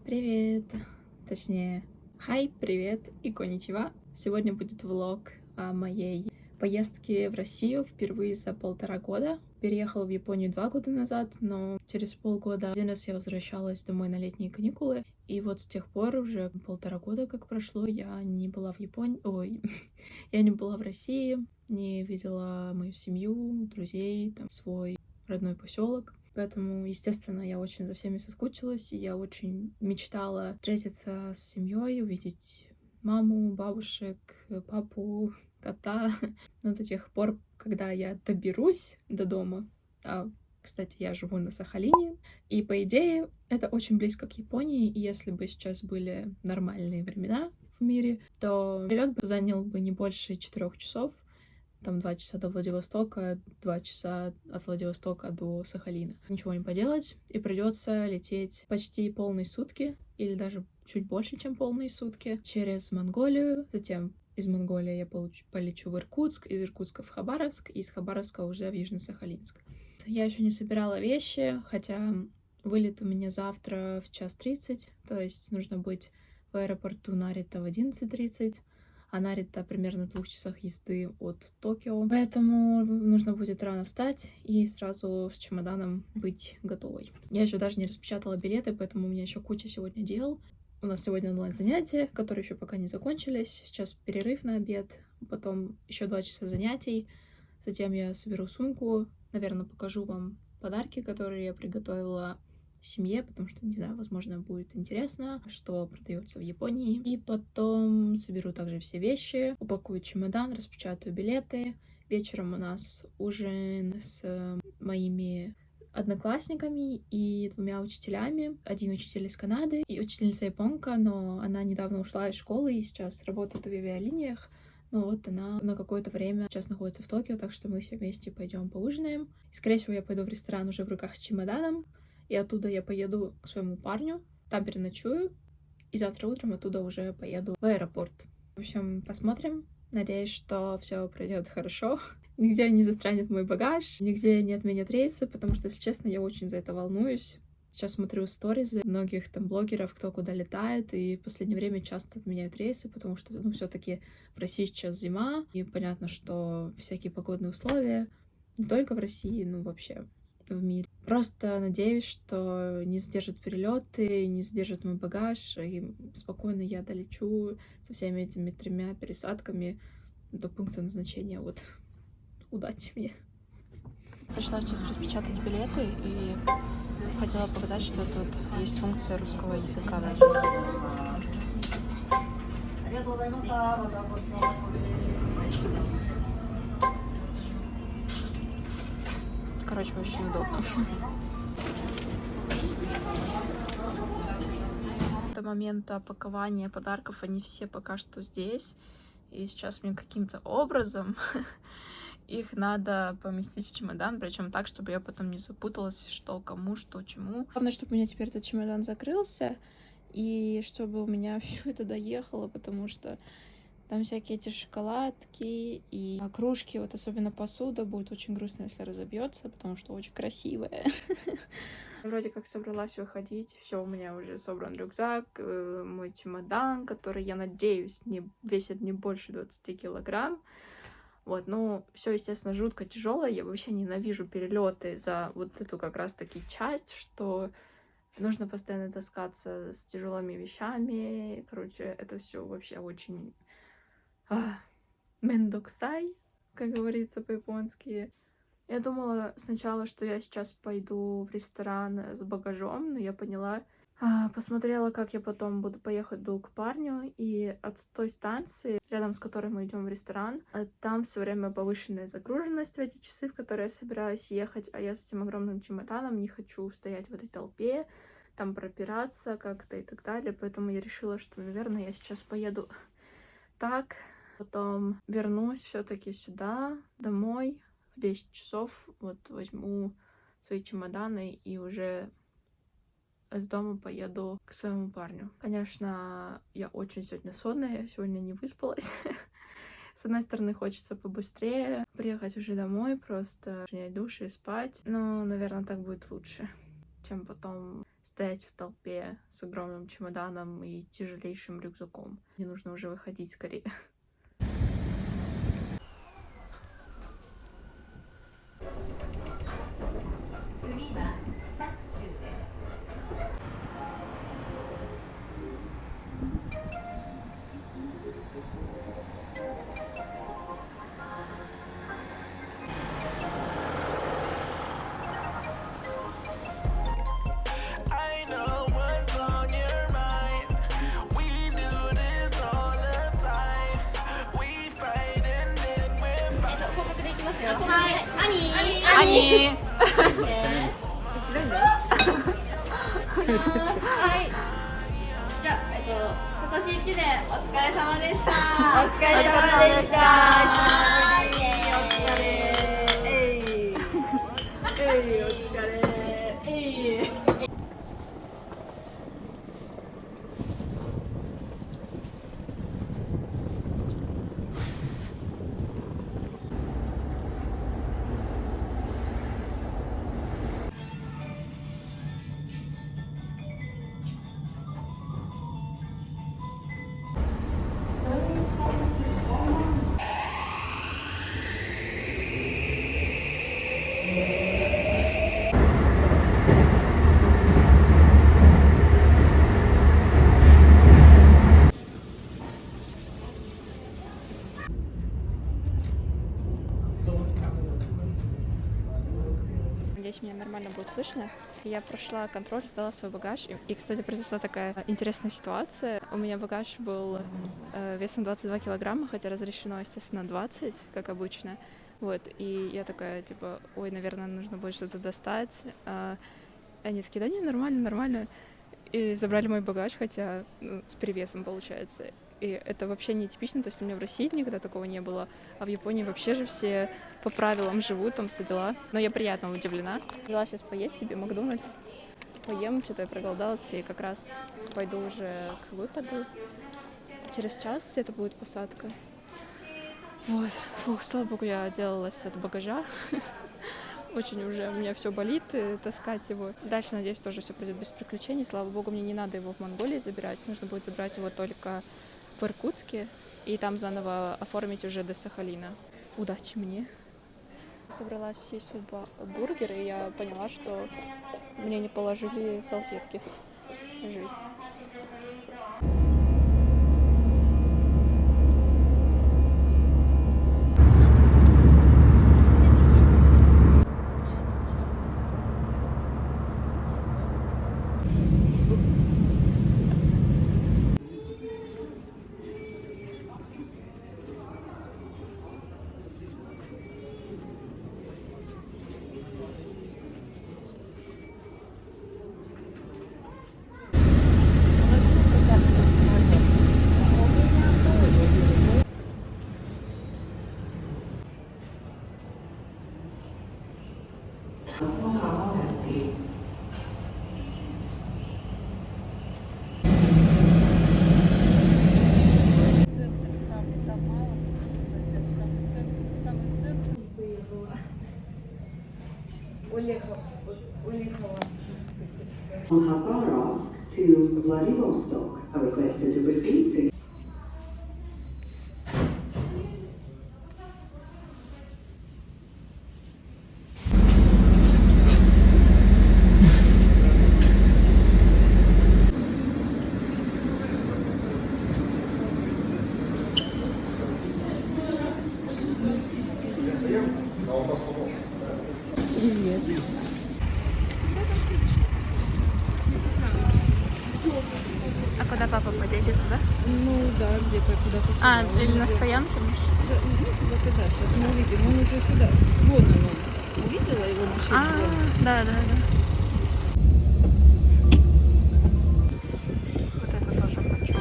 Привет! Точнее, хай, привет и коничева. Сегодня будет влог о моей поездке в Россию впервые за 1,5 года. Переехала в Японию 2 года назад, но через полгода один раз я возвращалась домой на летние каникулы. И вот с тех пор уже 1,5 года как прошло, я не была в Японии, я не была в России, не видела мою семью, друзей, там, свой родной поселок. Поэтому, естественно, я очень за всеми соскучилась, и я очень мечтала встретиться с семьей, увидеть маму, бабушек, папу, кота. Но до тех пор, когда я доберусь до дома, кстати, я живу на Сахалине, и, по идее, это очень близко к Японии, и если бы сейчас были нормальные времена в мире, то перелет бы занял бы не больше 4 часов, там 2 часа до Владивостока, 2 часа от Владивостока до Сахалина. Ничего не поделать, и придется лететь почти полные сутки, или даже чуть больше, чем полные сутки, через Монголию. Затем из Монголии я полечу в Иркутск, из Иркутска в Хабаровск, и из Хабаровска уже в Южно-Сахалинск. Я еще не собирала вещи, хотя вылет у меня завтра в 1:30, то есть нужно быть в аэропорту Нарита в 11:30. А Нарита примерно в 2 часах езды от Токио. Поэтому нужно будет рано встать и сразу с чемоданом быть готовой. Я еще даже не распечатала билеты, поэтому у меня еще куча сегодня дел. У нас сегодня онлайн-занятия, которые еще пока не закончились. Сейчас перерыв на обед, потом еще 2 часа занятий. Затем я соберу сумку, наверное, покажу вам подарки, которые я приготовила семье, потому что, не знаю, возможно, будет интересно, что продается в Японии. И потом соберу также все вещи, упакую чемодан, распечатаю билеты. Вечером у нас ужин с моими одноклассниками и 2 учителями. Один учитель из Канады и учительница японка, но она недавно ушла из школы и сейчас работает в авиалиниях. Но вот она на какое-то время сейчас находится в Токио, так что мы все вместе пойдем поужинаем. И, скорее всего, я пойду в ресторан уже в руках с чемоданом, и оттуда я поеду к своему парню, там переночую, и завтра утром оттуда уже поеду в аэропорт. В общем, посмотрим. Надеюсь, что все пройдет хорошо. Нигде не застрянет мой багаж, нигде не отменят рейсы, потому что, если честно, я очень за это волнуюсь. Сейчас смотрю сторизы многих там блогеров, кто куда летает, и в последнее время часто отменяют рейсы, потому что, все-таки в России сейчас зима, и понятно, что всякие погодные условия, не только в России, вообще в мире. Просто надеюсь, что не задержат перелеты, не задержат мой багаж, и спокойно я долечу со всеми этими 3 пересадками до пункта назначения. Вот, удачи мне. Пришла сейчас распечатать билеты и хотела показать, что тут есть функция русского языка даже. Короче, очень удобно. До момента пакования подарков они все пока что здесь. И сейчас мне каким-то образом их надо поместить в чемодан, причем так, чтобы я потом не запуталась, что кому, что чему. Главное, чтобы у меня теперь этот чемодан закрылся, и чтобы у меня все это доехало, потому что там всякие эти шоколадки и кружки, вот особенно посуда, будет очень грустно, если разобьется, потому что очень красивая. Вроде как собралась выходить, все, у меня уже собран рюкзак, мой чемодан, который, я надеюсь, не весит не больше 20 килограмм. Вот, все, естественно, жутко тяжелое. Я вообще ненавижу перелеты за вот эту как раз-таки часть, что нужно постоянно таскаться с тяжелыми вещами. Короче, это все вообще очень мендоксай, как говорится по-японски. Я думала сначала, что я сейчас пойду в ресторан с багажом, но я поняла, посмотрела, как я потом буду поехать к парню, и от той станции, рядом с которой мы идем в ресторан, там все время повышенная загруженность в эти часы, в которые я собираюсь ехать, а я с этим огромным чемоданом не хочу стоять в этой толпе, там пропираться как-то и так далее, поэтому я решила, что, наверное, я сейчас поеду так, потом вернусь все-таки сюда, домой, в 10 часов, вот возьму свои чемоданы и уже с дома поеду к своему парню. Конечно, я очень сегодня сонная, я сегодня не выспалась. С одной стороны, хочется побыстрее приехать уже домой, просто принять душ и спать. Но, наверное, так будет лучше, чем потом стоять в толпе с огромным чемоданом и тяжелейшим рюкзаком. Мне нужно уже выходить скорее. 아니.今年1年お疲れ様でした。お疲れ様でした。Надеюсь, меня нормально будет слышно. Я прошла контроль, сдала свой багаж. И, кстати, произошла такая интересная ситуация. У меня багаж был весом 22 килограмма, хотя разрешено, естественно, 20, как обычно. Вот, и я такая, типа, ой, наверное, нужно будет что-то достать. Они такие, да не, нормально, нормально. И забрали мой багаж, хотя с перевесом получается. И это вообще не типично, то есть у меня в России никогда такого не было, а в Японии вообще же все по правилам живут, там все дела. Но я приятно удивлена. Взяла сейчас поесть себе Макдональдс, поем, что-то я проголодалась, и как раз пойду уже к выходу. Через час где-то будет посадка. Вот, фух, слава богу, я отделалась от багажа. Очень уже у меня все болит, таскать его. Дальше, надеюсь, тоже все пройдет без приключений. Слава богу, мне не надо его в Монголии забирать. Нужно будет забрать его только в Иркутске и там заново оформить уже до Сахалина. Удачи мне. Собралась съесть свой бургер, и я поняла, что мне не положили салфетки. Жесть. On Khabarovsk to Vladivostok are requested to proceed to А куда папа подъедет туда? Ну да, где-то куда-то сюда. Или на стоянке? Да, вот и да, сейчас мы увидим. Он уже сюда. Вон он. Увидела его машину? Да. Вот это тоже хочу.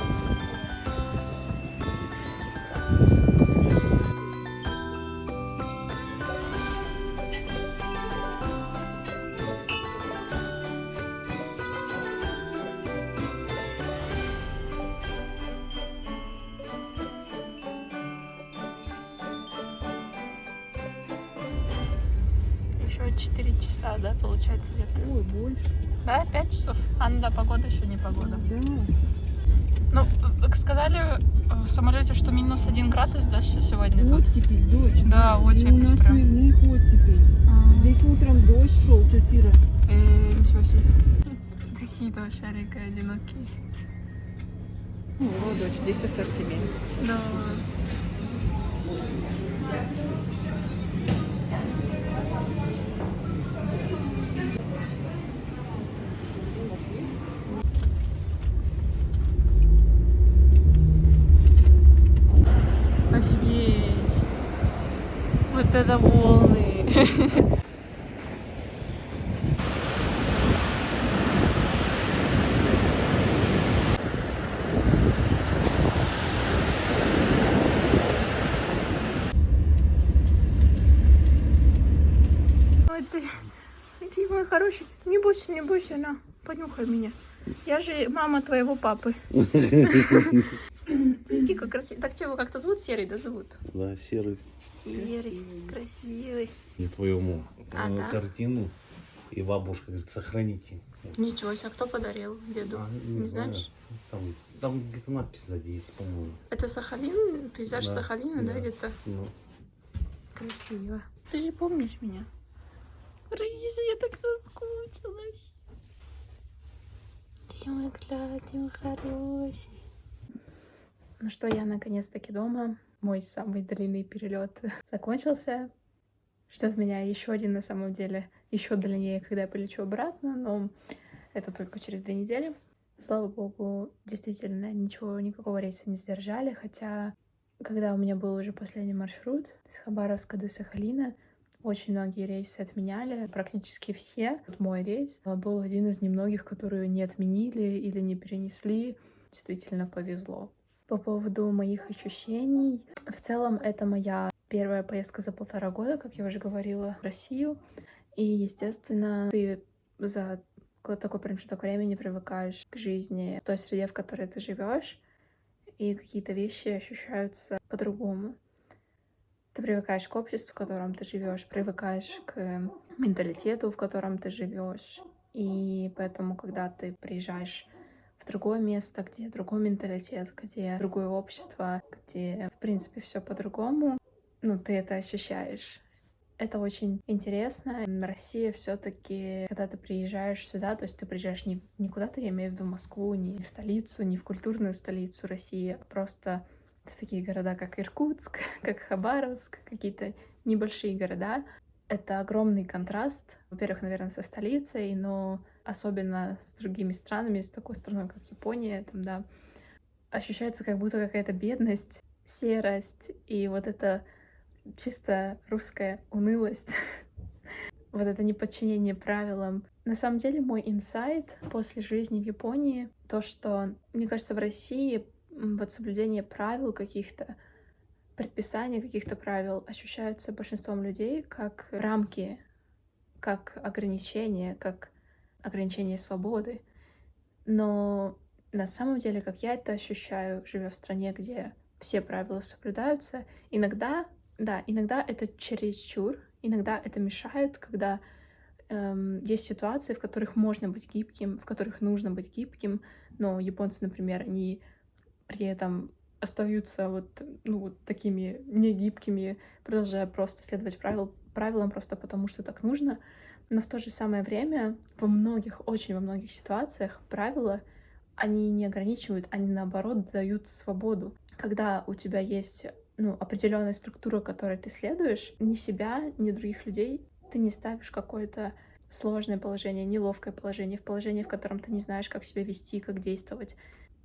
Еще 4 часа, да, получается где-то? Ой, больше. Да, 5 часов. А, ну да, погода еще не погода. Да. Ну, сказали в самолете, что -1 градус, да, сегодня тут? Оттепель, дождь. Да, И оттепель у нас прям. смирных оттепель. Здесь утром дождь шел, тетя Ира. Ничего себе. Такие два шарика одинокие. Ну, вот, дочь, здесь ассортимент. Да. Офигеть. Вот это волны. Ой, ты мой хороший. Не бойся, на, понюхай меня. Я же мама твоего папы. Смотри, как красиво. Так тебя его как-то зовут? Серый, да, зовут? Да, серый. Серый, красивый. И твоему А, да? картину. И бабушка говорит, сохраните. Ничего себе, а кто подарил деду? Не знаю. знаешь? Там где-то надпись сзади есть, по-моему. Это Сахалин, пейзаж Да, Сахалина, да, да. где-то? Ну, Красиво. Ты же помнишь меня? Раиса, я так соскучилась. Ты мой клад, ты мой хороший. Ну что, я наконец-таки дома. Мой самый длинный перелет закончился. Ждет меня еще один, на самом деле, еще длиннее, когда я полечу обратно, но это только через 2 недели. Слава богу, действительно, никакого рейса не задержали, хотя, когда у меня был уже последний маршрут с Хабаровска до Сахалина, очень многие рейсы отменяли, практически все. Вот мой рейс был один из немногих, которые не отменили или не перенесли. Действительно повезло. По поводу моих ощущений, в целом это моя первая поездка за 1,5 года, как я уже говорила, в Россию. И, естественно, ты за такой промежуток времени привыкаешь к жизни в той среде, в которой ты живешь, и какие-то вещи ощущаются по-другому. Ты привыкаешь к обществу, в котором ты живешь, привыкаешь к менталитету, в котором ты живешь. И поэтому, когда ты приезжаешь в другое место, где другой менталитет, где другое общество, где, в принципе, все по-другому, ну, ты это ощущаешь. Это очень интересно. Россия все-таки, когда ты приезжаешь сюда, то есть ты приезжаешь не куда-то, я имею в виду Москву, не в столицу, не в культурную столицу России, а просто в такие города, как Иркутск, как Хабаровск, какие-то небольшие города. Это огромный контраст, во-первых, наверное, со столицей, но особенно с другими странами, с такой страной, как Япония, там, да, ощущается как будто какая-то бедность, серость и вот это чисто русская унылость, вот это неподчинение правилам. На самом деле мой инсайт после жизни в Японии, то, что, мне кажется, в России вот соблюдение правил каких-то, предписания каких-то правил ощущаются большинством людей как рамки, как ограничения свободы. Но на самом деле, как я это ощущаю, живя в стране, где все правила соблюдаются, иногда это чересчур, иногда это мешает, когда есть ситуации, в которых можно быть гибким, в которых нужно быть гибким, но японцы, например, они при этом остаются вот такими негибкими, продолжая просто следовать правилам просто потому, что так нужно. Но в то же самое время очень во многих ситуациях правила, они не ограничивают, они наоборот дают свободу. Когда у тебя есть определенная структура, которой ты следуешь, ни себя, ни других людей ты не ставишь в какое-то сложное положение, неловкое положение, в котором ты не знаешь, как себя вести, как действовать,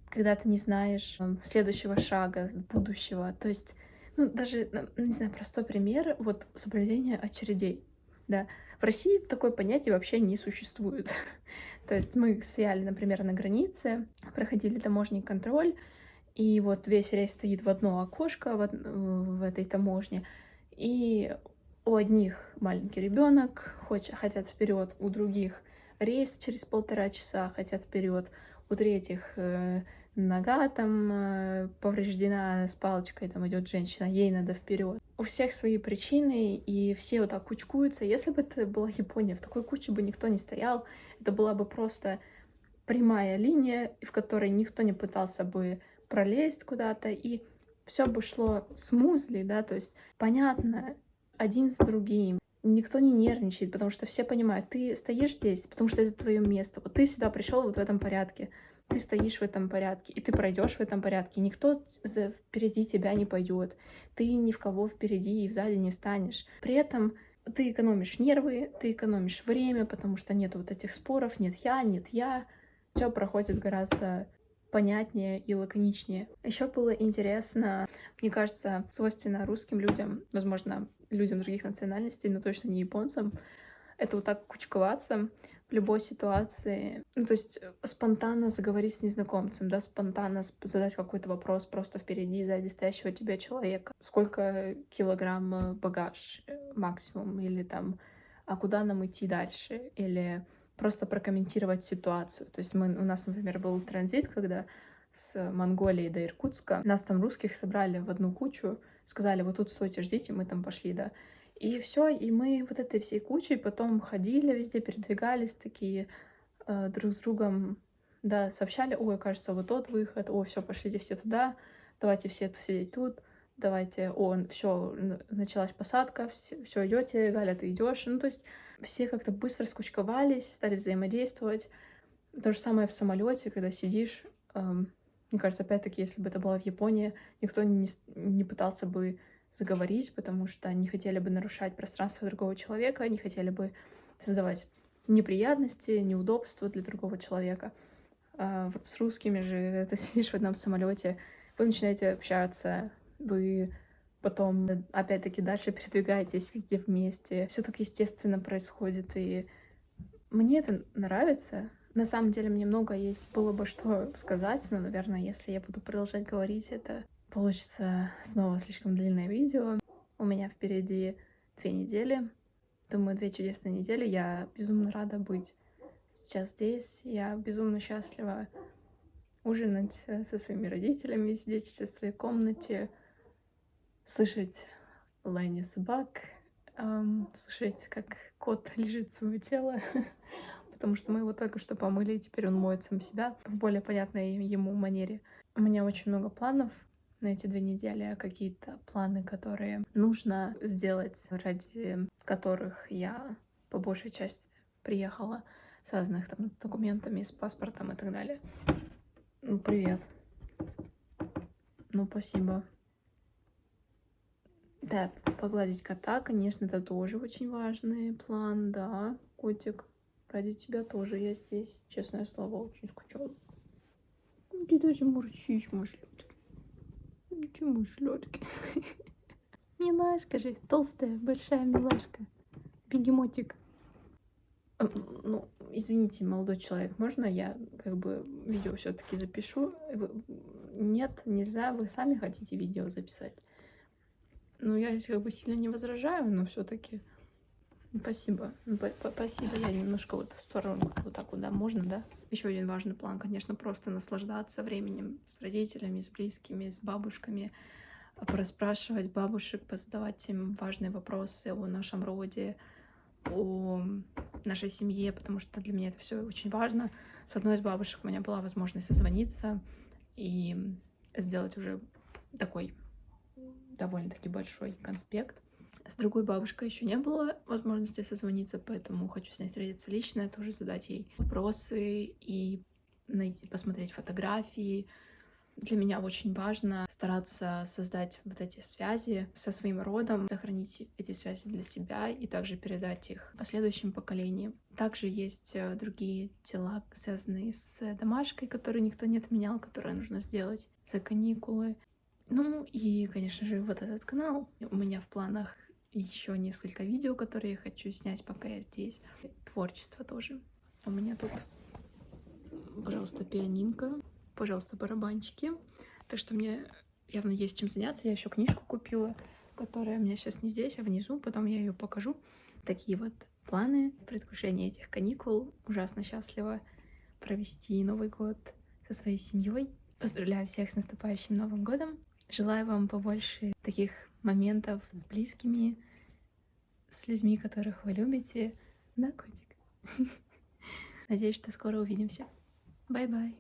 когда ты не знаешь следующего шага, будущего. То есть, даже, не знаю, простой пример, вот соблюдение очередей, да. В России такое понятие вообще не существует. То есть мы стояли, например, на границе, проходили таможенный контроль, и вот весь рейс стоит в одно окошко в этой таможне, и у одних маленький ребенок хотят вперед, у других рейс через 1,5 часа хотят вперед, у третьих нога там повреждена, с палочкой там идет женщина, ей надо вперед. У всех свои причины, и все вот так кучкуются. Если бы это была Япония, в такой куче бы никто не стоял, это была бы просто прямая линия, в которой никто не пытался бы пролезть куда-то, и все бы шло смузли, да, то есть понятно один с другим. Никто не нервничает, потому что все понимают, ты стоишь здесь, потому что это твое место. Вот ты сюда пришел вот в этом порядке, ты стоишь в этом порядке, и ты пройдешь в этом порядке. Никто впереди тебя не пойдет, ты ни в кого впереди и сзади не встанешь. При этом ты экономишь нервы, ты экономишь время, потому что нет вот этих споров, нет я. Все проходит гораздо понятнее и лаконичнее. Еще было интересно, мне кажется, свойственно русским людям, возможно, людям других национальностей, но точно не японцам, это вот так кучковаться в любой ситуации. Ну, то есть спонтанно заговорить с незнакомцем, да, спонтанно задать какой-то вопрос просто впереди и сзади стоящего тебя человека. Сколько килограмм багаж максимум? Или там, а куда нам идти дальше? Или просто прокомментировать ситуацию. То есть у нас, например, был транзит, когда с Монголии до Иркутска нас там русских собрали в одну кучу, сказали, вот тут стойте, ждите, мы там пошли, да. И все, и мы вот этой всей кучей потом ходили везде, передвигались такие друг с другом, да, сообщали, ой, кажется, вот тот выход, ой, все, пошлите все туда, давайте все сидеть тут, давайте, все, началась посадка, все идете, Галя, ты идешь, ну, то есть все как-то быстро скучковались, стали взаимодействовать. То же самое в самолете, когда сидишь. Мне кажется, опять-таки, если бы это было в Японии, никто не пытался бы заговорить, потому что не хотели бы нарушать пространство другого человека, не хотели бы создавать неприятности, неудобства для другого человека. С русскими же ты сидишь в одном самолете, вы начинаете общаться, вы потом, опять-таки, дальше передвигаетесь везде вместе. Все так естественно происходит, и мне это нравится. На самом деле, мне много есть было бы что сказать, но, наверное, если я буду продолжать говорить, это получится снова слишком длинное видео. У меня впереди 2 недели. Думаю, 2 чудесные недели. Я безумно рада быть сейчас здесь. Я безумно счастлива ужинать со своими родителями, сидеть сейчас в своей комнате, слышать лаяние собак, слышать, как кот лежит свое тело, потому что мы его только что помыли, и теперь он моет сам себя в более понятной ему манере. У меня очень много планов на эти 2 недели, какие-то планы, которые нужно сделать, ради которых я по большей части приехала, связанных там с документами, с паспортом и так далее. Ну, привет. Ну, спасибо. Да, погладить кота, конечно, это тоже очень важный план, да, котик. Ради тебя тоже я здесь, честное слово, очень скучала. Ты даже мурчишь, мой шлётки. Почему мой шлётки? Милашка же, толстая, большая милашка. Бегемотик. Ну, извините, молодой человек, можно я как бы видео все-таки запишу? Нет, нельзя, вы сами хотите видео записать. Ну, я как бы сильно не возражаю, но все-таки спасибо. Спасибо. Я немножко вот в сторону, вот так вот, да, можно, да? Еще один важный план, конечно, просто наслаждаться временем с родителями, с близкими, с бабушками, порасспрашивать бабушек, позадавать им важные вопросы о нашем роде, о нашей семье, потому что для меня это все очень важно. С одной из бабушек у меня была возможность созвониться и сделать уже такой довольно-таки большой конспект. С другой бабушкой еще не было возможности созвониться, поэтому хочу с ней встретиться лично, тоже задать ей вопросы и посмотреть фотографии. Для меня очень важно стараться создать вот эти связи со своим родом, сохранить эти связи для себя и также передать их последующим поколениям. Также есть другие дела, связанные с домашкой, которые никто не отменял, которые нужно сделать за каникулы. Ну и, конечно же, вот этот канал. У меня в планах еще несколько видео, которые я хочу снять, пока я здесь. Творчество тоже. У меня тут, пожалуйста, пианинка. Пожалуйста, барабанчики. Так что мне явно есть чем заняться. Я еще книжку купила, которая у меня сейчас не здесь, а внизу. Потом я ее покажу. Такие вот планы. В предвкушении этих каникул ужасно счастлива провести Новый год со своей семьей. Поздравляю всех с наступающим Новым годом. Желаю вам побольше таких моментов с близкими, с людьми, которых вы любите. Да, котик? Надеюсь, что скоро увидимся. Бай-бай.